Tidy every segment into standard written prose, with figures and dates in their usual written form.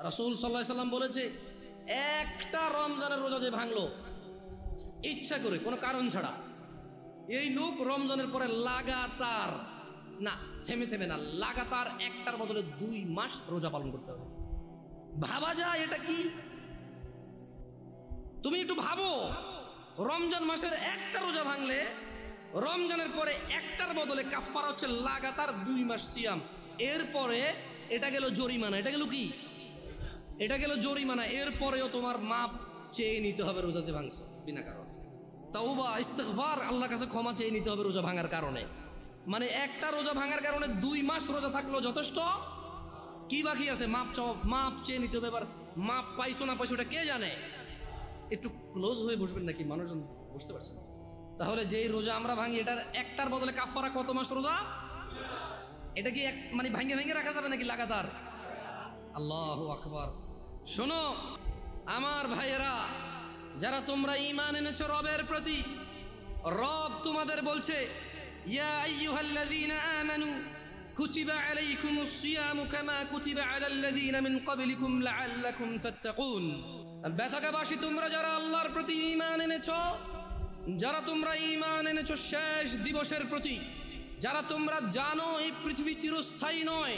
রাসূল সাল্লাল্লাহু আলাইহি সাল্লাম বলেছে, একটা রমজানের রোজা যে ভাঙলো ইচ্ছা করে কোনো কারণ ছাড়া, এই লোক রমজানের পরে লাগাতার না, থেমে থেমে না, লাগাতার একটার বদলে 2 মাস রোজা পালন করতে হবে। ভাবা যায় এটা কি? তুমি একটু ভাবো, রমজান মাসের একটা রোজা ভাঙলে রমজানের পরে একটার বদলে কাফারা হচ্ছে লাগাতার 2 মাস সিয়াম। এরপরে এটা গেল জরিমানা। এটা গেল কি? এটা গেল জরিমানা। এরপরেও তোমার মাপ চেয়ে নিতে হবে রোজা যে ভাঙছো বিনা কারণে। তাওবা ইস্তিগফার, আল্লাহর কাছে ক্ষমা চেয়ে নিতে হবে রোজা ভাঙার কারণে। মানে একটা রোজা ভাঙার কারণে 2 মাস রোজা থাকলো যথেষ্ট। কি বাকি আছে? মাপ চেয়ে নিতে হবে। এবার মাপ পাইছো না পাইছো ওটা কে জানে? একটু ক্লোজ হয়ে বসবেন নাকি, মানুষজন বুঝতে পারছেন? তাহলে যেই রোজা আমরা ভাঙি এটার একটার বদলে কাফারা কত মাস রোজা? এটা কি মানে ভাঙে ভাঙে রাখা যাবে নাকি লাগাতার? আল্লাহু আকবার। শোনো আমার ভাইয়েরা, যারা তোমরা ঈমান এনেছো রবের প্রতি, রব তোমাদের বলছে, ইয়া আইয়ুহাল্লাযীনা আমানু কুতিবা আলাইকুমুস সিয়ামু কামা কুতিবা আলাল্লাযীনা মিন ক্বাবলিকুম লাআল্লাকুম তাত্তাকুন। বেতাকাবাসী, তোমরা যারা আল্লাহর প্রতি ঈমান এনেছো, যারা তোমরা ঈমান এনেছো শেষ দিবসের প্রতি, যারা তোমরা জানো এই পৃথিবী চিরস্থায়ী নয়,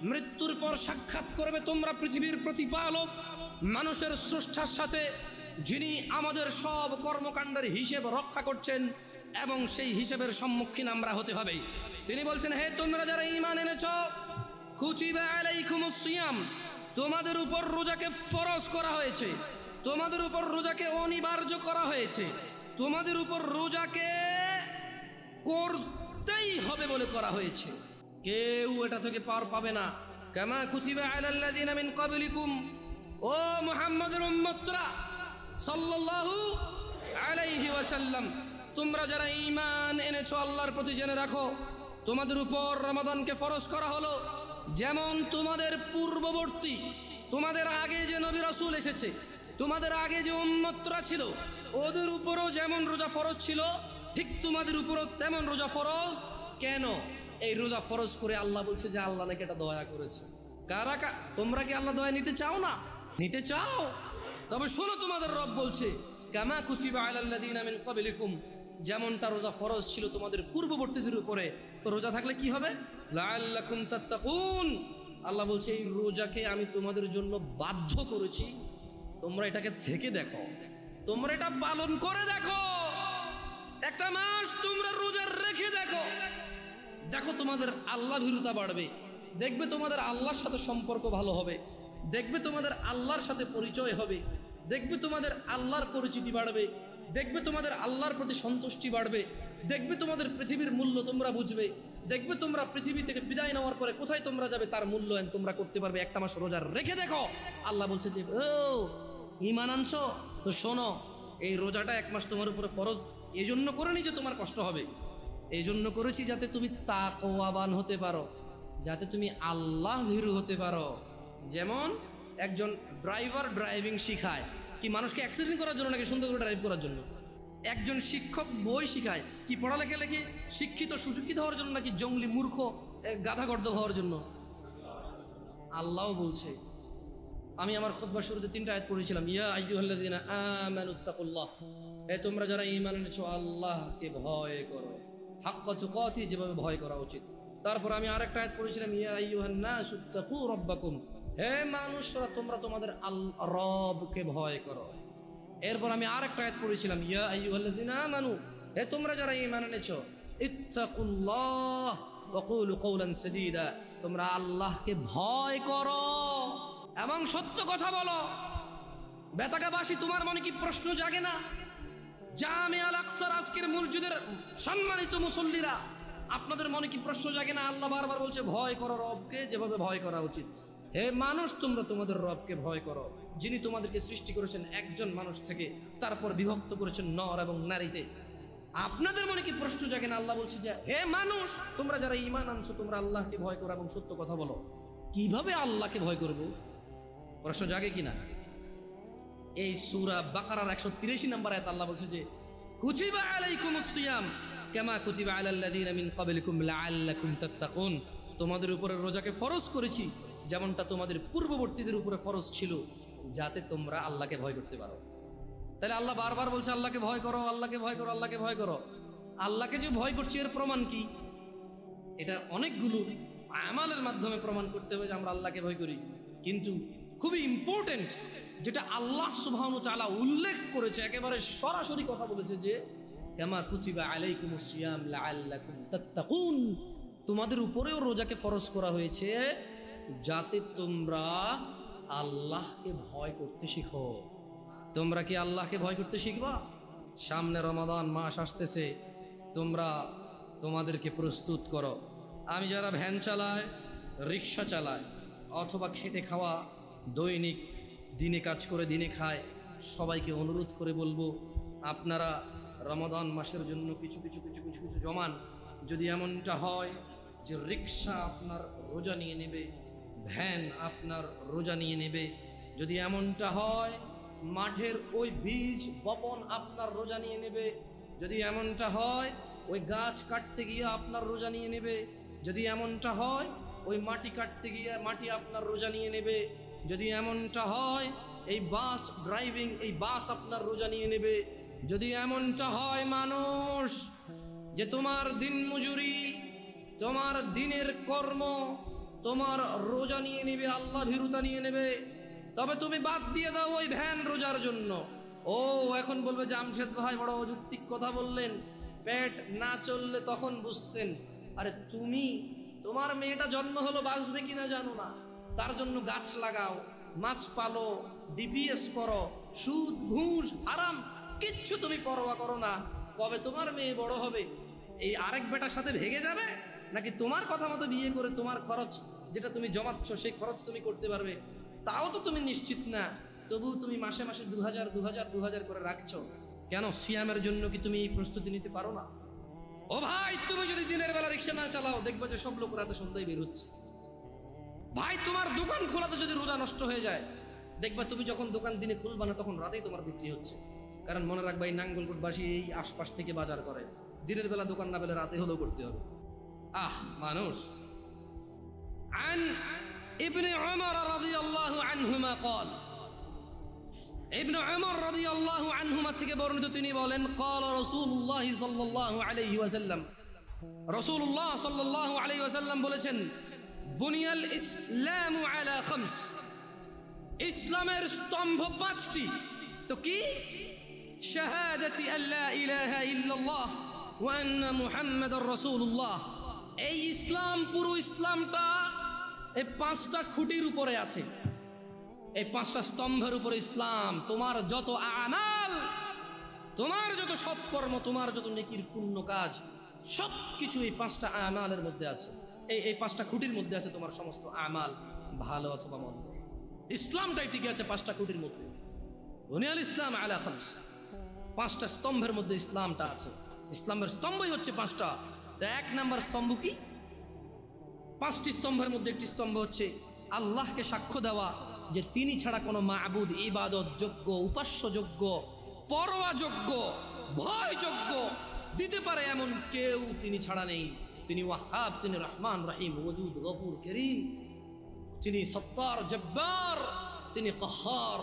মৃত্যুর পর সাক্ষাৎ করবে তোমরা পৃথিবীর প্রতিপালক মানুষের স্রষ্টার সাথে, যিনি আমাদের সব কর্মকাণ্ডের হিসেব রক্ষা করছেন এবং সেই হিসেবের সম্মুখীন আমরা হতে হবে। তিনি বলছেন, হে তোমরা যারা ঈমান এনেছো, কুতিবা আলাইকুমুস সিয়াম, তোমাদের উপর রোজাকে ফরজ করা হয়েছে, তোমাদের উপর রোজাকে অনিবার্য করা হয়েছে, তোমাদের উপর রোজাকে করতেই হবে বলে করা হয়েছে। কেউ এটা থেকে পার পাবে না। কামা কুতিবা আলাল্লাযীনা মিন ক্বাবলিকুম, ও মুহাম্মদের উম্মতরা সাল্লাল্লাহু আলাইহি ওয়াসাল্লাম, তোমরা যারা ঈমান এনেছো আল্লাহর প্রতি, জেনে রাখো তোমাদের উপর রমাদানকে ফরজ করা হলো যেমন তোমাদের পূর্ববর্তী, তোমাদের আগে যে নবী রাসূল এসেছে, তোমাদের আগে যে উম্মতরা ছিল, ওদের উপরও যেমন রোজা ফরজ ছিল, ঠিক তোমাদের উপরও তেমন রোজা ফরজ। কেন এই রোজা ফরজ করে? আল্লাহ বলছে যে আল্লাহ নাকি এটা দয়া করেছে। তোমরা কি আল্লাহ দয়া নিতে চাও না? নিতে চাও? তবে শোনো, তোমাদের রব বলছে, কামা কুতিবা আলাল্লাযীনা মিন ক্বাবলিকুম, যেমনটা রোজা ফরজ ছিল তোমাদের পূর্ববর্তীদের উপরে, তো রোজা থাকলে কি হবে? লাআল্লাকুম তাত্তাকুন। আল্লাহ বলছে এই রোজাকে আমি তোমাদের জন্য বাধ্য করেছি, তোমরা এটাকে থেকে দেখো, তোমরা এটা পালন করে দেখো, একটা মাস তোমরা রোজা রেখে দেখো, দেখো তোমাদের আল্লাহ ভীরুতা বাড়বে, দেখবে তোমাদের আল্লাহর সাথে সম্পর্ক ভালো হবে, দেখবে তোমাদের আল্লাহর সাথে পরিচয় হবে, দেখবে তোমাদের আল্লাহর পরিচিতি বাড়বে, দেখবে তোমাদের আল্লাহর প্রতি সন্তুষ্টি বাড়বে, দেখবে তোমাদের পৃথিবীর মূল্য তোমরা বুঝবে, দেখবে তোমরা পৃথিবী থেকে বিদায় নেওয়ার পরে কোথায় তোমরা যাবে তার মূল্যায়ন তোমরা করতে পারবে। একটা মাস রোজা রেখে দেখো। আল্লাহ বলছে যে ও ঈমান আনছো তো শোনো, এই রোজাটা 1 মাস তোমার উপরে ফরজ এই জন্য করিনি যে তোমার কষ্ট হবে, এই জন্য করেছি যাতে তুমি তাকওয়াবান হতে পারো, যাতে তুমি আল্লাহ ভীরু হতে পারো। যেমন একজন ড্রাইভার ড্রাইভিং শিখায় কি মানুষকে অ্যাক্সিডেন্ট করার জন্য নাকি সুন্দর করে ড্রাইভ করার জন্য? একজন শিক্ষক বই শিখায় কি পড়ালেখা লেখে শিক্ষিত সুশিক্ষিত হওয়ার জন্য নাকি জঙ্গলি মূর্খ গাধাগর্দ হওয়ার জন্য? আল্লাহ বলছে, আমি আমার খুতবার শুরুতে 3টা আয়াত পড়েছিলাম, ইয়া আইয়ুহাল্লাযীনা আমানুত্তাকুল্লাহ, হে তোমরা যারা ঈমান এনেছো আল্লাহকে ভয় করো, হাক্কা তুকাতি, যেভাবে ভয় করা উচিত। তারপর আমি আরেকটা আয়াত পড়েছিলাম, ইয়া আইয়ুহান নাসুত্তাকু রাব্বাকুম, হে মানুষরা তোমরা তোমাদের রবকে ভয় করো। এরপর আমি আরেকটা আয়াত পড়েছিলাম, ইয়া আইয়ুহাল্লাযীনা আমানু, হে তোমরা যারা ঈমান এনেছো, ইত্তাকুল্লাহ ওয়া কুলু কওলান সাদীদা, তোমরা আল্লাহকে ভয় করো এবং সত্য কথা বলো। বেতাকাবাসী, তোমার মনে কি প্রশ্ন জাগে না? জামে আল আকসার আজকের মসজিদের সম্মানিত মুসল্লিরা, আপনাদের মনে কি প্রশ্ন জাগে না? আল্লাহ বারবার বলছে ভয় করো রবকে, যেভাবে ভয় করা উচিত। হে মানুষ, তোমরা তোমাদের রবকে ভয় করো, যিনি তোমাদেরকে সৃষ্টি করেছেন একজন মানুষ থেকে, তারপর বিভক্ত করেছেন নর এবং নারীতে। আপনাদের মনে কি প্রশ্ন জাগে না? আল্লাহ বলছে যে হে মানুষ, তোমরা যারা ঈমান আনছো তোমরা আল্লাহকে ভয় করো এবং সত্য কথা বলো। কিভাবে আল্লাহকে ভয় করব? প্রশ্ন জাগে কিনা? এই সূরা বাকারার 183 নম্বর আয়াত আল্লাহ বলছে যে কুতিবা আলাইকুমুস সিয়াম কামা কুতিবা আলাল্লাযীনা মিন ক্বাবলিকুম লাআল্লাকুম তাত্তাকুন, তোমাদের উপরে রোজাকে ফরজ করেছি যেমনটা তোমাদের পূর্ববর্তীদের উপরে ফরজ ছিল, যাতে তোমরা আল্লাহকে ভয় করতে পারো। তাহলে আল্লাহ বারবার বলছে আল্লাহকে ভয় করো, আল্লাহকে ভয় করো, আল্লাহকে ভয় করো। আল্লাহকে যে ভয় করছি এর প্রমাণ কি? এটা অনেকগুলো আমালের মাধ্যমে প্রমাণ করতে হবে যে আমরা আল্লাহকে ভয় করি। কিন্তু খুবই ইম্পর্টেন্ট যেটা আল্লাহ সুবহানাহু ওয়া তাআলা উল্লেখ করেছে, একেবারে সরাসরি কথা বলেছে যে কামা কুতিবা আলাইকুমুস সিয়াম লাআল্লাকুম তাত্তাকুন, তোমাদের উপরেও রোজাকে ফরজ করা হয়েছে যাতে তোমরা আল্লাহকে ভয় করতে শিখো। তোমরা কি আল্লাহকে ভয় করতে শিখবা? সামনে রমাদান মাস আসতেছে, তোমরা তোমাদেরকে প্রস্তুত করো। আমি যারা ভ্যান চালায়, রিক্সা চালায়, অথবা খেটে খাওয়া, দৈনিক দিনে কাজ করে দিনে খায়, সবাইকে অনুরোধ করে বলবো আপনারা রমাদান মাসের জন্য কিছু কিছু কিছু কিছু কিছু জমান। যদি এমনটা হয় যে রিক্সা আপনার রোজা নিয়ে নেবে, ভ্যান আপনার রোজা নিয়ে নেবে, যদি এমনটা হয় মাঠের ওই বীজ বপন আপনার রোজা নিয়ে নেবে, যদি এমনটা হয় ওই গাছ কাটতে গিয়ে আপনার রোজা নিয়ে নেবে, যদি এমনটা হয় ওই মাটি কাটতে গিয়ে মাটি আপনার রোজা নিয়ে নেবে, যদি এমনটা হয় এই বাস ড্রাইভিং, এই বাস আপনার রোজা নিয়ে নেবে, যদি এমনটা হয় মানুষ যে তোমার দিন মজুরি, তোমার দিনের কর্ম, তোমার রোজা নিয়ে নেবে, আল্লাহ ভীরুতা নিয়ে নেবে, তবে তুমি বাদ দিয়ে দাও ওই ভ্যান রোজার জন্য। ও এখন বলবে জামশেদ ভাই বড় অযৌক্তিক কথা বললেন, পেট না চললে তখন বুঝতেন। আরে তুমি তোমার মেয়েটা জন্ম হলো বাঁচবে কিনা জানো না, তার জন্য গাছ লাগাও, মাছ পালো, ডিপিএস করো, সুদ ঘুষ হারাম কিচ্ছু তুমি পরোয়া করো না। কবে তোমার মেয়ে বড় হবে এই আরেক বেটার সাথে ভেগে যাবে, নাকি তোমার কথা মতো বিয়ে করে তোমার খরচ যেটা তুমি জমাচ্ছ সেই খরচ তুমি করতে পারবে, তাও তো তুমি নিশ্চিত না। তবু তুমি মাসে মাসে 2000 করে রাখছো কেন? সিয়ামের জন্য কি তুমি এই প্রস্তুতি নিতে পারো না? ও ভাই, তুমি যদি দিনের বেলা রিক্সা না চালাও, দেখবে যে সব লোক রাতে সন্ধ্যায় বের হচ্ছে। ভাই, তোমার দোকান খোলাতে যদি রোজা নষ্ট হয়ে যায়, দেখবা তুমি যখন দোকান দিনে খুলবা না তখন রাতেই তোমার বিক্রি হচ্ছে। কারণ মনে রাখবা এই নাঙ্গলকোটবাসী এই আশপাশ থেকে বাজার করে, দিনের বেলা দোকান না পেলে রাতে হলেও করতে হবে। মানুষ। عن ابن عمر رضي الله عنهما قال, ابن عمر رضي الله عنهما থেকে বর্ণিত, তিনি বলেন قال رسول الله صلى الله عليه وسلم, রাসূলুল্লাহ সাল্লাল্লাহু আলাইহি ওয়াসাল্লাম বলেছেন বুনিয়াল ইসলামু আলা খামস, ইসলামের স্তম্ভ 5টি। তো কি? শাহাদাতি আল্লা ইলাহা ইল্লাল্লাহ ওয়া আন্না মুহাম্মাদুর রাসূলুল্লাহ। এই ইসলাম, পুরো ইসলামটা এই 5টা খুঁটির উপরে আছে, এই 5টা স্তম্ভের উপরে ইসলাম। তোমার যত আমাল, তোমার যত সৎকর্ম, তোমার যত নেকির পুণ্য কাজ, সবকিছু এই 5টা আমালের মধ্যে আছে। এই 5টা খুঁটির মধ্যে আছে তোমার সমস্ত আমাল, ভালো অথবা মন্দ। ইসলামটাই টিকে আছে 5টা খুঁটির মধ্যে। বুনিয়াল ইসলাম আলা খামস, 5টা স্তম্ভের মধ্যে ইসলামটা আছে। ইসলামের স্তম্ভই হচ্ছে 5টা। তো 1 নাম্বার স্তম্ভ কি? 5টি স্তম্ভের মধ্যে একটি স্তম্ভ হচ্ছে আল্লাহকে সাক্ষ্য দেওয়া যে তিনি ছাড়া কোনো মাবুদ, ইবাদত যোগ্য, উপাস্য যোগ্য, পরোয়া যোগ্য, ভয় যোগ্য দিতে পারে এমন কেউ তিনি ছাড়া নেই। তিনি ওয়াহাব, তিনি রহমান রহিম, ওয়াদুদ, গফুর, করিম, তিনি সত্তার, জব্বার, তিনি কাহার,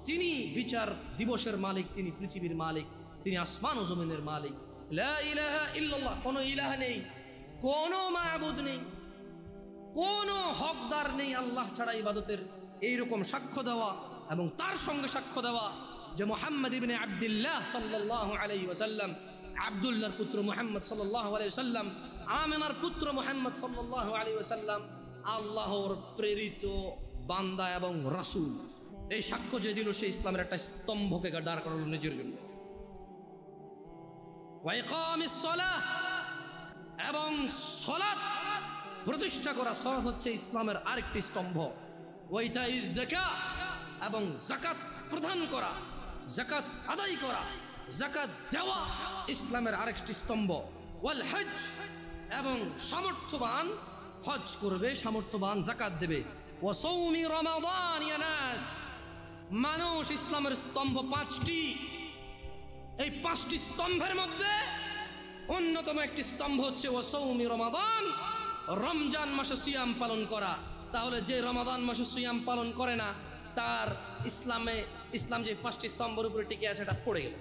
তিনি বিচার দিবসের মালিক, তিনি পৃথিবীর মালিক, তিনি আসমান ও জমিনের মালিক। লা ইলাহা ইল্লাল্লাহ, কোনো ইলাহ নেই, কোনো মাবুদ নেই, কোনো হকদার নেই আল্লাহ ছাড়া ইবাদতের, এইরকম সাক্ষ্য দেওয়া। এবং তার সঙ্গে সাক্ষ্য দেওয়া যে মুহাম্মদ ইবনে আব্দুল্লাহ সাল্লাল্লাহু আলাইহি ওয়াসাল্লাম, আব্দুল্লাহর পুত্র মুহাম্মদ সাল্লাল্লাহু আলাইহি ওয়াসাল্লাম, আমিনার পুত্র মুহাম্মদ সাল্লাল্লাহু আলাইহি ওয়াসাল্লাম আল্লাহর প্রেরিত বান্দা এবং রাসূল। এই সাক্ষ্য যে দিল, সেই ইসলামের একটা স্তম্ভকে দাঁড় করালো নিজের জন্য। ওয়া ইকামিস সালাহ, এবং সালাত প্রতিষ্ঠা করা। সালাত হচ্ছে ইসলামের আরেকটি স্তম্ভ। ওয়া ইতাইজ যাকাত, এবং যাকাত প্রদান করা, যাকাত আদায় করা, যাকাত দেওয়া ইসলামের আরেকটি স্তম্ভ। ওয়াল হজ, এবং সামর্থ্যবান হজ করবে, সামর্থ্যবান যাকাত দেবে। ওয়া সাওমি রমাদান, ইয়া নাস, মানুষ ইসলামের স্তম্ভ 5টি। এই 5টি স্তম্ভের মধ্যে অন্যতম একটি স্তম্ভ হচ্ছে ওয়া সাওমি রমাদান, রমজান মাসে সিয়াম পালন করা। তাহলে যে রমাদান মাসে সিয়াম পালন করে না তার ইসলাম যে 5টি স্তম্ভের উপরে টিকে আছে এটা পড়ে গেল।